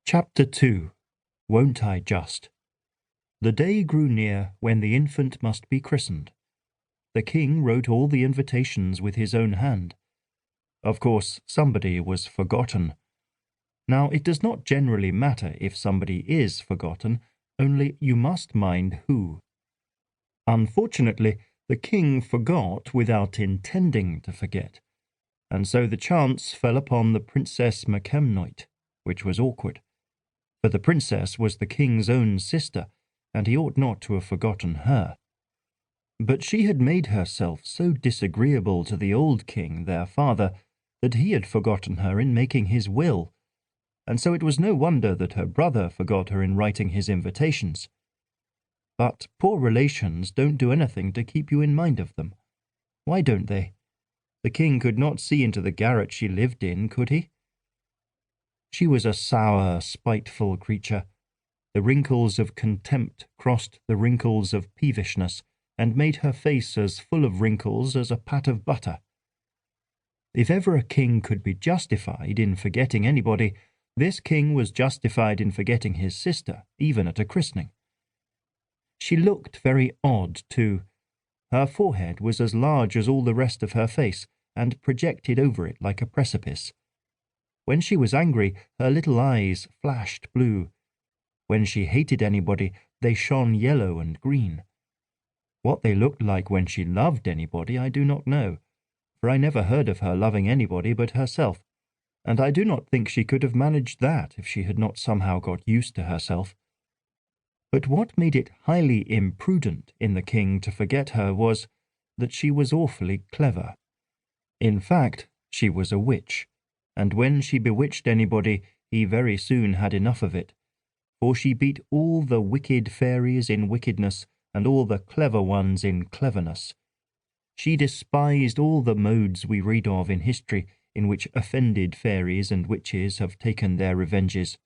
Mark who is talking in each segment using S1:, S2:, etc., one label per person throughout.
S1: Chapter 2. Won't I Just? The day grew near when the infant must be christened. The king wrote all the invitations with his own hand. Of course, somebody was forgotten. Now, it does not generally matter if somebody is forgotten, only you must mind who. Unfortunately, the king forgot without intending to forget, and so the chance fell upon the Princess MacDonald, which was awkward. For the princess was the king's own sister, and he ought not to have forgotten her. But she had made herself so disagreeable to the old king, their father, that he had forgotten her in making his will, and so it was no wonder that her brother forgot her in writing his invitations. But poor relations don't do anything to keep you in mind of them. Why don't they? The king could not see into the garret she lived in, could he? She was a sour, spiteful creature. The wrinkles of contempt crossed the wrinkles of peevishness, and made her face as full of wrinkles as a pat of butter. If ever a king could be justified in forgetting anybody, this king was justified in forgetting his sister, even at a christening. She looked very odd, too. Her forehead was as large as all the rest of her face, and projected over it like a precipice. When she was angry, her little eyes flashed blue. When she hated anybody, they shone yellow and green. What they looked like when she loved anybody I do not know, for I never heard of her loving anybody but herself, and I do not think she could have managed that if she had not somehow got used to herself. But what made it highly imprudent in the king to forget her was that she was awfully clever. In fact, she was a witch, and when she bewitched anybody, he very soon had enough of it, for she beat all the wicked fairies in wickedness and all the clever ones in cleverness. She despised all the modes we read of in history in which offended fairies and witches have taken their revenges,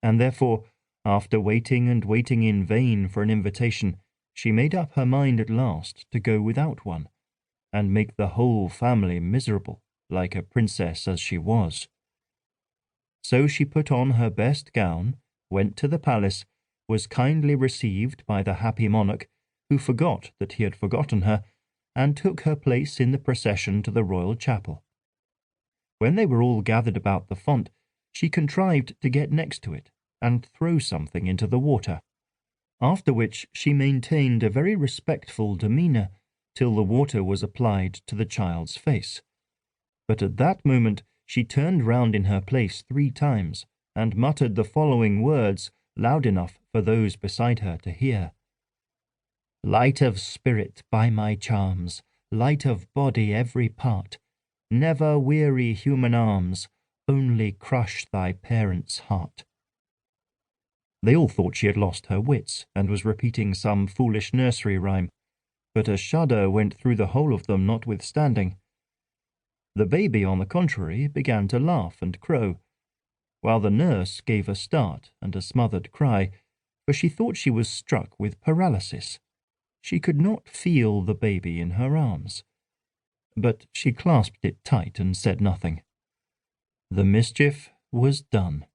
S1: and therefore, after waiting and waiting in vain for an invitation, she made up her mind at last to go without one, and make the whole family miserable, like a princess as she was. So she put on her best gown, went to the palace, was kindly received by the happy monarch, who forgot that he had forgotten her, and took her place in the procession to the royal chapel. When they were all gathered about the font, she contrived to get next to it, and throw something into the water, after which she maintained a very respectful demeanour till the water was applied to the child's face. But at that moment she turned round in her place 3 times, and muttered the following words loud enough for those beside her to hear. "Light of spirit by my charms, light of body every part, never weary human arms, only crush thy parents' heart." They all thought she had lost her wits, and was repeating some foolish nursery rhyme, but a shudder went through the whole of them notwithstanding. The baby, on the contrary, began to laugh and crow, while the nurse gave a start and a smothered cry, for she thought she was struck with paralysis. She could not feel the baby in her arms, but she clasped it tight and said nothing. The mischief was done.